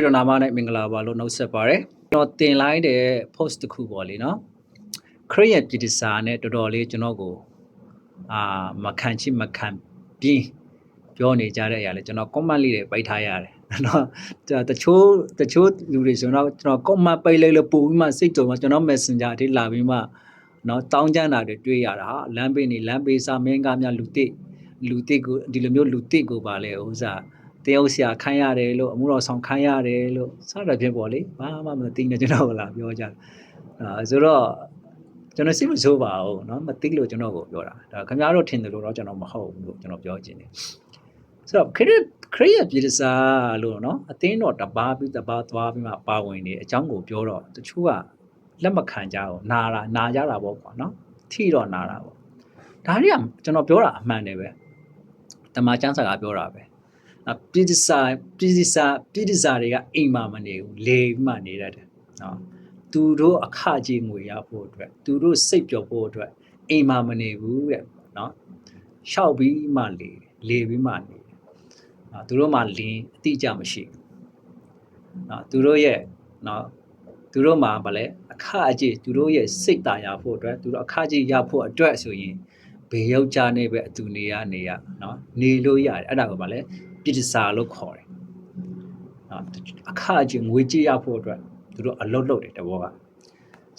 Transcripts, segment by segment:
ကျွန်တော်နာမနဲ့မင်္ဂလာပါလို့နှုတ်ဆက်ပါရစေကျွန်တော်တင်လိုက်တဲ့ post တစ်ခုပေါ့လေနော်ခရစ်ယာန်ပြည်စာနဲ့တော်တော်လေးကျွန်တော်ကိုမခံချိမခံပြင်းပြောနေကြတဲ့အရာလေကျွန်တော် comment လေးတွေပိတ်ထားရတယ်နော်တချို့လူတွေဆိုတော့ကျွန်တော် comment ပိတ်လိုက်လို့ပို့ပြီးမှစိတ်ကြုံမှကျွန်တော် messenger တွေလာပြီးမှနော်တောင်းကြတာတွေတွေ့ရတာဟာလမ်းပေးစာမင်းကားများလူတိကိုဒီလိုမျိုးလူတိကိုပါလေဥစားတယောက်ဆရာခိုင်းရတယ်လို့အမှုတော်ဆောင်ခိုင်းရတယ်လို့စတာဖြစ်ပေါ့လေဘာမှမသိနေကျွန်တော်ကလာပြောကြဆိုတော့ကျွန်တော်စိတ်မဆိုးပါဘူးเนาะမသိလို့ကျွန်တော်ကိုပြောတာဒါခင်ဗျားတို့ထင်တယ်လို့တော့ကျွန်တော်မဟုတ်ဘူးလို့ကျွန်တော်ပြောချင်တယ်ဆိုတော့ခရစ်ပြည်စာလို့เนาะအသင်းတော်တပါးပြီးသွားပြီးမှပါဝင်နေအကြောင်းကိုပြောတော့တချို့ကလက်မခံကြဘူးနာကြတာပေါ့ကွာเนาะထိတော့နာတာပေါ့ဒါတွေကကျွန်တော်ပြောတာအမှန်တယ်ပဲတမန်ကျမ်းစာကပြောတာပဲပြည်စာတွေကအိမ်မှာမနေဘူးလေမှနေရတယ်နော်သူတို့အခကြီးငွေရဖို့အတွက်သူတို့စိတ်ပျော်ဖို့အတွက်အိမ်မှာမနေဘူးတဲ့နော်ရှောက်ပြီးမှလေပြီးမှနေနော်သူတို့မှလင်းအတိအကျမရှိဘူးနော်သူတို့ရဲ့နော်သူတို့မှဗလဲအခကြီးသူတို့ရဲ့စိတ်တာရဖို့အတွက်သူတို့အခကြီးရဖို့အတွက်ဆိုရင်ဘေယောက်ျားနဲ့ပဲအတူနေရနော်နေလို့ရတယ်အဲ့ဒါကဗလဲပြည်စာလို့ခေါ်တယ်အခအကျငွေကြေးရဖို့အတွက်သူတို့အလုပ်လုပ်တယ်တဘောက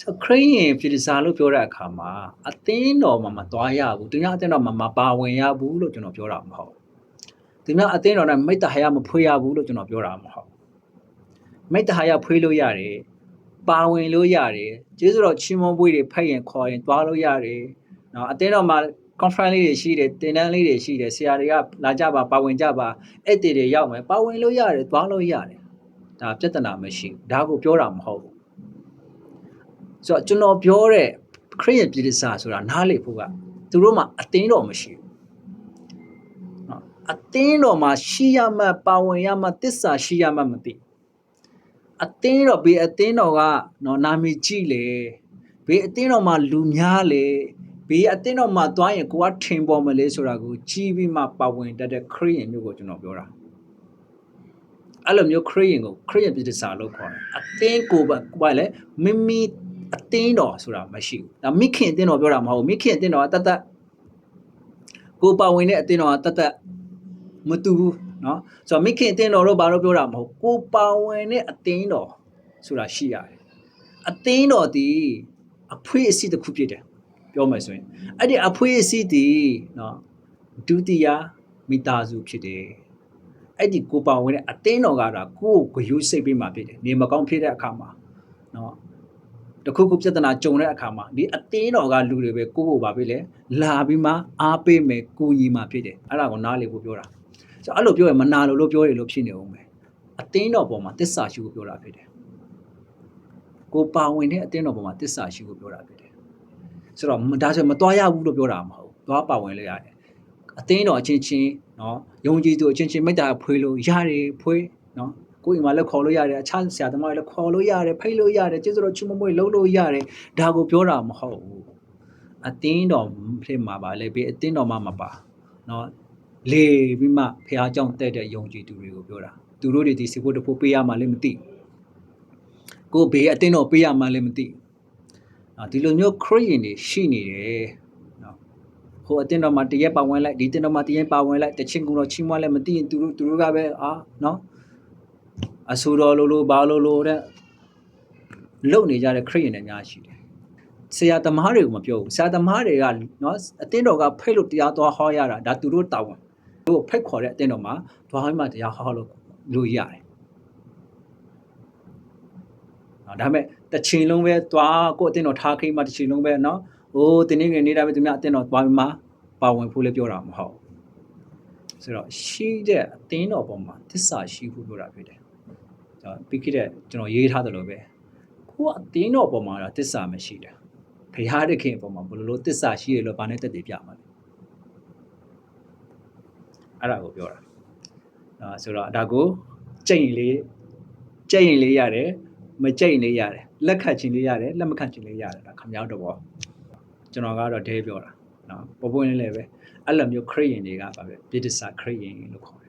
ဆိုခရစ်ယာန်ပြည်စာလို့ပြောတဲ့အခါမှာအသင်းတော်မှာမသွားရဘူးသူများအသင်းတော်မှာမပါဝင်ရဘူးလို့ကျွန်တော်ပြောတာမဟုတ်သူများအသင်းတော်နဲ့မိတ္တဟာယမဖွေးရဘူးလို့ကျွန်တော်ပြောတာမဟုတ်မိတ္တဟာယဖွေးလို့ရတယ်ပါဝင်လို့ရတယ်ကျေးဇူးတော်ချီးမွမ်းပွဲတွေဖတ်ရင်ခေါ်ရင်သွားလို့ရတယ်နော်အသင်းတော်မှာconference လေးတွေရှိတယ်တင်တန်းလေးတွေရှိတယ်ဆရာတွေကလာကြပါဝင်ကြပါအဲ့တေတွေရောက်မယ်ပါဝင်လို့ရတယ်သွားလို့ရတယ်ဒါပြဿနာမရှိဘူးဒါကိုပြောတာမဟုတ်ဘူးဆိုတော့ကျွန်တော်ပြောတဲ့ခရစ်ယာန်ပြည်စာဆိုတာနားလေဖို့ကသူတို့မှာအသင်းတော်မရှိဘူးနော်အသင်းတော်မှာရှိရမှပါဝင်ရမှသစ္စာရှိရမှမသိအသင်းတော်ဘေးအသင်းတော်ကနော်နာမည်ကြီးလေဘေးအသင်းတော်မှာလူများလေဘေးအသင်းတော်မှာသွားရင်ကိုကထင်ပေါ်မလဲဆိုတာကိုကြီးပြီးမှပါဝင်တတ်တဲ့ခရစ်ယာန်မျိုးကိုကျွန်တော်ပြောတာအဲ့လိုမျိုးခရစ်ယာန်ပြည်စာလို့ခေါ်တယ်အသင်းကိုဘာလဲမိအသင်းတော်ဆိုတာမရှိဘူးဒါမိခင်အသင်းတော်ပြောတာမဟုတ်ဘူးမိခင်အသင်းတော်ကတတ်ကိုပါဝင်တဲ့အသင်းတော်ကတတ်မတူဘူးเนาะဆိုတော့မိခင်အသင်းတော်တို့ဘာလို့ပြောတာမဟုတ်ကိုပါဝင်တဲ့အသင်းတော်ဆိုတာရှိရတယ်အသင်းတော်ဒီအဖွေးအစီတစ်ခုဖြစ်တယ်ပြောမယ်ဆိုရင်အဲ့ဒီအဖွေးအစီတီနော်ဒုတိယမိသားစုဖြစ်တယ်အဲ့ဒီကိုပါဝင်တဲ့အသင်းတော်ကတော့ကိုယ်ကိုဂရုစိတ်ပေးမှဖြစ်တယ်နေမကောင်းဖြစ်တဲ့အခါမှာနော်တခုခုပြဿနာကြုံတဲ့အခါမှာဒီအသင်းတော်ကလူတွေပဲကိုပါပဲလေလာပြီးမှအားပေးမယ်ကိုညီမှဖြစ်တယ်အဲ့ဒါကိုနားလေဖို့ပြောတာဆိုအဲ့လိုပြောရင်မနာလို့ပြောရလို့ဖြစ်နေအောင်ပဲအသင်းတော်ပေါ်မှာတစ္ဆာရှိဖို့ပြောတာဖြစ်တယ်ကိုပါဝင်တဲ့အသင်းတော်ပေါ်မှာတစ္ဆာရှိဖို့ပြောတာဖြစ်တယ်ဆိုတော့ဒါဆိုမသွားရဘူးလို့ပြောတာမဟုတ်ဘူးသွားပါဝင်လို့ရတယ်အသင်းတော်အချင်းချင်းနော်ယုံကြည်သူအချင်းချင်းမိတ္တာဖွေးလို့ရတယ်ဖွေးနော်ကိုယ်အိမ်မှာလည်းခေါ်လို့ရတယ်အခြားဆရာသမားတွေလည်းခေါ်လို့ရတယ်ဖိတ်လို့ရတယ်ကျေးဇူးတော်ချီးမွမ်းပွဲလုပ်လို့ရတယ်ဒါကိုပြောတာမဟုတ်ဘူးအသင်းတော်ဖြစ်မှာပါလေဘေးအသင်းတော်မှာမပါနော်လေပြီးမှဖះเจ้าတက်တဲ့ယုံကြည်သူတွေကိုပြောတာသူတို့တွေဒီစီဖို့တဖို့ပေးရမှလည်းမသိကိုဘေးအသင်းတော်ပေးရမှလည်းမသိဒီလိုမျိုးခရစ်ယာန်တွေရှိနေတယ်နော်ဟိုအတင်းတော်မှာတရက်ပါဝင်လိုက်ဒီတင်းတော်မှာတရက်ပါဝင်လိုက်တချင်းကူတော့ချီးမွမ်းလည်းမသိရင်သူတို့ကပဲနော်အဆူတော်လိုဘာလိုတဲ့လုံနေကြတဲ့ခရစ်ယာန်တွေများရှိတယ်ဆရာသမားတွေကိုမပြောဘူးဆရာသမားတွေကနော်အတင်းတော်ကဖိတ်လို့တရားသွားဟောရတာဒါသူတို့တာဝန်သူတို့ဖိတ်ခေါ်တဲ့အတင်းတော်မှာသွားပြီးမှတရားဟောလို့ရတယ်ဒါပေမဲ့တချင်လုံးပဲသွားကိုအတင်းတော်ထားခိမှတချင်လုံးပဲเนาะဟိုတင်းနေငယ်နေတာပဲသူများအတင်းတော်သွားပြီးမှပါဝင်ဖို့လည်းပြောတာမဟုတ်ဆိုတော့ရှိတဲ့အတင်းတော်ပေါ်မှာသစ္စာရှိဖို့ပြောတာဖြစ်တယ်ပြီးခဲ့တဲ့ကျွန်တော်ရေးထားတယ်လို့ပဲကိုအတင်းတော်ပေါ်မှာသစ္စာမရှိတာဘုရားသခင်ပေါ်မှာဘယ်လိုသစ္စာရှိရလို့ဘာနဲ့တက်တည်ပြမှာလဲအဲ့ဒါကိုပြောတာဆိုတော့ဒါကိုကြိတ်ရင်လေးရတယ်မကြိတ်လေးရတယ်လက်ခတ်ခြင်းလေးရတယ်လက်မခတ်ခြင်းလေးရတယ်ဒါခမောက်တော့ကျွန်တော်ကတော့ဒဲပြောတာနော်ပေါ်ပွင့်လေးလည်းပဲအဲ့လိုမျိုးခရစ်ယာန်တွေကပါပဲပြည်စာခရစ်ယာန်လို့ခေါ်